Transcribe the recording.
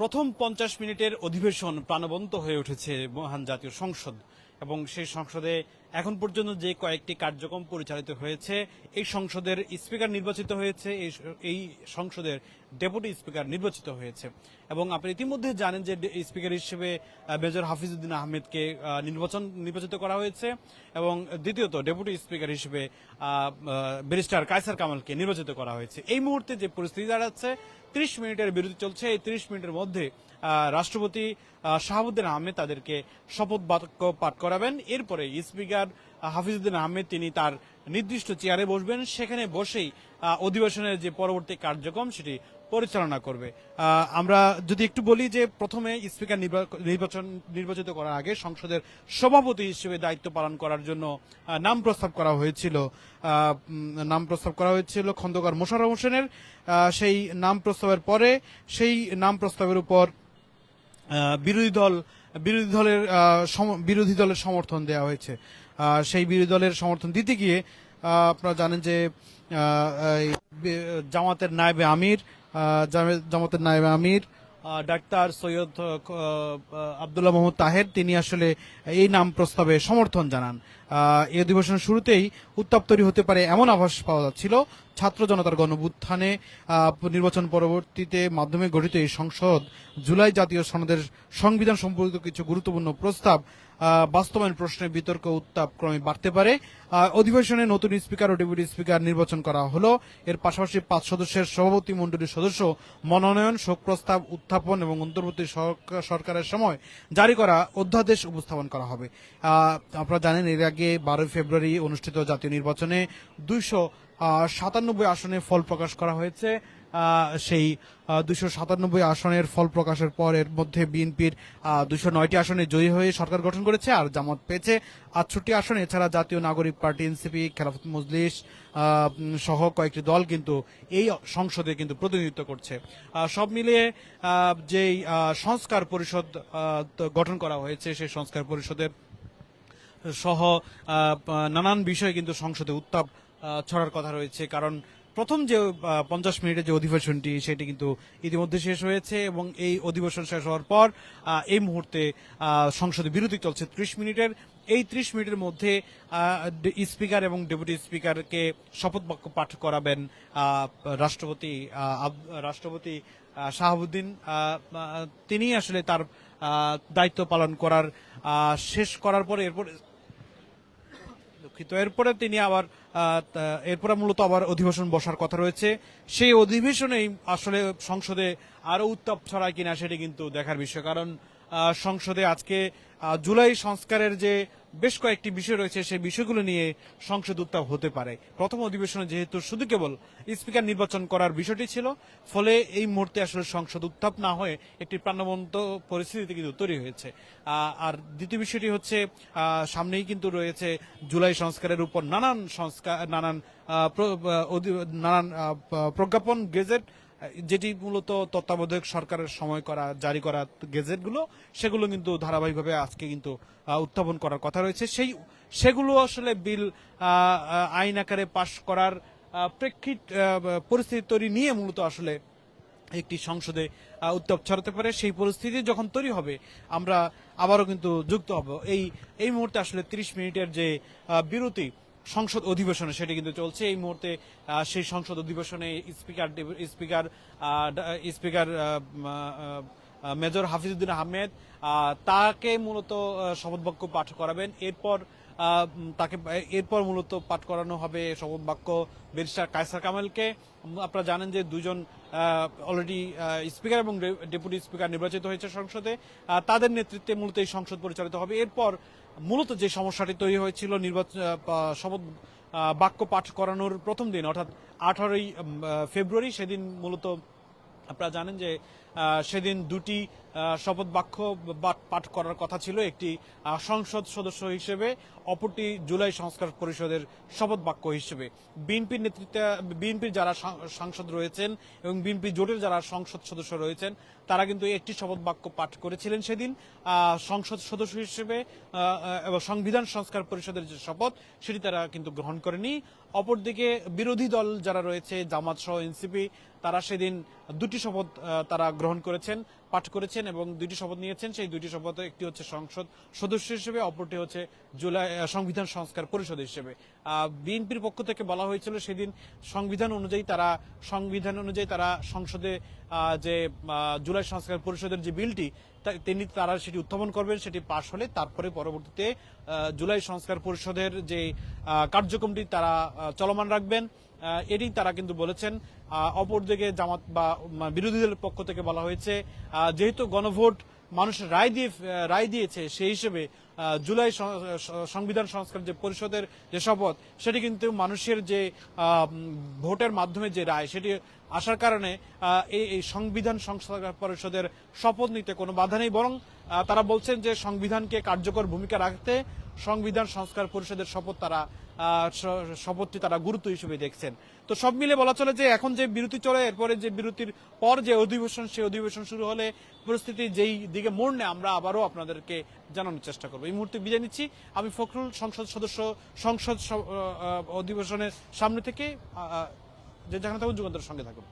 প্রথম 50 মিনিটের অধিবেশন প্রাণবন্ত হয়ে উঠেছে মহান জাতীয় সংসদ এবং সেই সংসদে এখন পর্যন্ত যে কয়েকটি কার্যক্রম পরিচালিত হয়েছে, এই সংসদের স্পিকার নির্বাচিত হয়েছে, এই সংসদের ডেপুটি স্পিকার নির্বাচিত হয়েছে এবং আপনি ইতিমধ্যে জানেন যে স্পিকার হিসেবে মেজর হাফিজউদ্দিন আহমেদকে নির্বাচিত করা হয়েছে এবং দ্বিতীয়ত ডেপুটি স্পিকার হিসেবে ব্যারিস্টার কায়সার কামালকে নির্বাচিত করা হয়েছে। এই মুহূর্তে যে পরিস্থিতি দাঁড়াচ্ছে, 30 মিনিটের বিরতি চলছে। এই 30 মিনিটের মধ্যে রাষ্ট্রপতি শাহাবুদ্দিন আহমেদ তাদেরকে শপথ বাক্য পাঠ করাবেন। এরপরে স্পিকার হাফিজউদ্দিন আহমেদ তিনি তার নির্দিষ্ট চেয়ারে বসবেন, সেখানে বসেই অধিবেশনের যে পরবর্তী কার্যক্রম সেটি পরিচালনা করবে। আমরা যদি একটু বলি যে প্রথমে স্পিকার নির্বাচিত করার আগে সংসদের সভাপতি হিসেবে দায়িত্ব পালন করার জন্য নাম প্রস্তাব করা হয়েছিল খন্দকার মোশাররফ হোসেনের। সেই নাম প্রস্তাবের পরে সেই নাম প্রস্তাবের উপর বিরোধী দলের সমর্থন দেওয়া হয়েছে। সেই বিরোধী দলের সমর্থন দিতে গিয়ে আপনারা জানেন যে জামাতের নায়েবে আমির ডাক্তার সৈয়দ আব্দুল্লাহ মোহাম্মদ তাহের তিনি আসলে এই নাম প্রস্তাবে সমর্থন জানান। এই অধিবেশনের শুরুতেই উত্তাপ তৈরি হতে পারে এমন আভাস পাওয়া যাচ্ছিল। ছাত্র জনতার গণঅভ্যুত্থানে নির্বাচন পরবর্তীতে মাধ্যমে গঠিত এই সংসদ জুলাই জাতীয় সনদের সংবিধান সম্পর্কিত কিছু গুরুত্বপূর্ণ প্রস্তাব বাস্তবায়ন প্রশ্নে বিতর্ক উত্তাপ ক্রমে বাড়তে পারে। অধিবেশনে নতুন স্পিকার ও ডেপুটি স্পিকার নির্বাচন করা হলো। এর পাশাপাশি 5 সদস্যের সভাপতি মণ্ডলীর সদস্য মনোনয়ন, শোক প্রস্তাব উত্থাপন এবং অন্তর্বর্তী সরকারের সময় জারি করা অধ্যাদেশ উপস্থাপন করা হবে। আপনারা জানেন এর আগে 12 ফেব্রুয়ারি অনুষ্ঠিত জাতীয় নির্বাচনে 297 আসনে ফল প্রকাশ করা হয়েছে। সেই 297 আসনের ফল প্রকাশের পর এর মধ্যে বিএনপির 209টি আসনে জয়ী হয়ে সরকার গঠন করেছে, আর জামাত পেয়েছে 68 আসন। এছাড়া জাতীয় নাগরিক পার্টি, এনসিপি, খেলাফত মজলিস সহ কয়েকটি দল কিন্তু এই সংসদে কিন্তু প্রতিনিধিত্ব করছে। সব মিলিয়ে যেই সংস্কার পরিষদ গঠন করা হয়েছে, সেই সংস্কার পরিষদের সহ নানান বিষয়ে কিন্তু সংসদে উত্তাপ ছড়ার কথা রয়েছে। কারণ প্রথম যে 50 মিনিটের যে অধিবেশনটি সেটি কিন্তু ইতিমধ্যে শেষ হয়েছে এবং এই অধিবেশন শেষ হওয়ার পর এই মুহূর্তে সংসদে বিরতি চলছে 30 মিনিটের। এই 30 মিনিটের মধ্যে স্পিকার এবং ডেপুটি স্পিকারকে শপথ বাক্য পাঠ করাবেন রাষ্ট্রপতি শাহাবুদ্দিন। তিনি আসলে তার দায়িত্ব পালন করার শেষ করার পরে এরপরে তিনি এরপরে মূলত আবার অধিবেশন বসার কথা রয়েছে। সেই অধিবেশনেই আসলে সংসদে আরো উত্তাপ ছড়ায় কিনা সেটি কিন্তু দেখার বিষয়। কারণ সংসদে আজকে জুলাই সংস্কারের যে বেশ কয়েকটি বিষয় রয়েছে, সেই বিষয়গুলো নিয়ে সংসদ উত্তাপ হতে পারে। প্রথম অধিবেশনে যেহেতু শুধু কেবল স্পিকার নির্বাচন করার বিষয়টি ছিল, ফলে এই মুহূর্তে আসলে সংসদ উত্তাপ না হয়ে একটি প্রাণবন্ত পরিস্থিতি কিন্তু তৈরি হয়েছে। আর দ্বিতীয় বিষয়টি হচ্ছে সামনেই কিন্তু রয়েছে জুলাই সংস্কারের উপর নানান প্রজ্ঞাপন গেজেট, যেটি মূলত তত্ত্বাবধায়ক সরকারের সময় জারি করা গেজেটগুলো, সেগুলো কিন্তু ধারাবাহিকভাবে আজকে কিন্তু উত্থাপন করার কথা রয়েছে। সেগুলো আসলে বিল আইন আকারে পাশ করার পরিস্থিতি তৈরি নিয়ে মূলত আসলে একটি সংসদে উত্তাপ ছড়াতে পারে। সেই পরিস্থিতি যখন তৈরি হবে আমরা আবারও কিন্তু যুক্ত হব। এই মুহূর্তে আসলে 30 মিনিটের যে বিরতি সংসদ অধিবেশনে সেটি কিন্তু চলছে। এই মুহূর্তে সেই সংসদ অধিবেশনে স্পিকার মেজর হাফিজউদ্দিন আহমেদ তাকে মূলত শপথ বাক্য পাঠ করাবেন। এরপর মূলত পাঠ করানো হবে শপথ বাক্য ব্যারিস্টার কায়সার কামালকে। আপনারা জানেন যে দুজন অলরেডি স্পিকার এবং ডেপুটি স্পিকার নির্বাচিত হয়েছে সংসদে, তাদের নেতৃত্বে মূলত এই সংসদ পরিচালিত হবে। এরপর মূলত যে সমস্যাটি তৈরি হয়েছিল শপথ বাক্য পাঠ করানোর প্রথম দিন, অর্থাৎ 18 ফেব্রুয়ারি, সেদিন মূলত আপনারা জানেন যে সেদিন দুটি শপথ বাক্য পাঠ করার কথা ছিল, একটি সংসদ সদস্য হিসেবে, অপরটি জুলাই সংস্কার পরিষদের শপথ বাক্য হিসেবে। বিএনপির যারা সাংসদ রয়েছেন এবং বিএনপি জোটের যারা সংসদ সদস্য রয়েছেন তারা কিন্তু একটি শপথ বাক্য পাঠ করেছিলেন সেদিন সংসদ সদস্য হিসেবে, এবং সংবিধান সংস্কার পরিষদের যে শপথ সেটি তারা কিন্তু গ্রহণ করেনি। অপরদিকে বিরোধী দল যারা রয়েছে জামাত সহ এনসিপি, তারা সেদিন দুটি শপথ তারা গ্রহণ করেছেন, পাঠ করেছেন এবং দুইটি শপথ নিয়েছেন। সেই দুইটি শপথ, একটি হচ্ছে সংসদ সদস্য হিসেবে, অপরটি হচ্ছে জুলাই সংবিধান সংস্কার পরিষদ হিসেবে। বিএনপির পক্ষ থেকে বলা হয়েছিল সেদিন সংবিধান অনুযায়ী তারা সংসদে যে জুলাই সংস্কার পরিষদের যে বিলটি তারা সেটি উত্থাপন করবেন, সেটি পাশ হলে তারপরে পরবর্তীতে জুলাই সংস্কার পরিষদের যে কার্যক্রমটি তারা চলমান রাখবেন, এটি তারা কিন্তু বলেছেন। অপরদিকে জামাত বা বিরোধীদের পক্ষ থেকে বলা হয়েছে যেহেতু গণভোট মানুষ রায় দিয়েছে, সেই হিসেবে জুলাই সংবিধান সংস্কার যে পরিষদের যে শপথ, সেটি কিন্তু মানুষের যে ভোটের মাধ্যমে যে রায়, সেটি আসার কারণে এই সংবিধান সংস্কার পরিষদের শপথ নিতে কোনো বাধা নেই, বরং তারা বলছেন যে সংবিধানকে কার্যকর ভূমিকা রাখতে সংবিধান সংস্কার পরিষদের শপথটি তারা গুরুত্ব হিসেবে দেখছেন। তো সব মিলে বলা চলে যে এখন যে বিরতি চলে, এরপরে যে বিরতির পর যে অধিবেশন, সেই অধিবেশন শুরু হলে পরিস্থিতি যেই দিকে মোড় নেয় আমরা আবারও আপনাদেরকে জানানোর চেষ্টা করবো। এই মুহূর্তে বিদায় নিচ্ছি, আমি ফখরুল, সংসদ অধিবেশনের সামনে থেকে। যে যেখানে থাকুন, যুগান্তরের সঙ্গে থাকুন।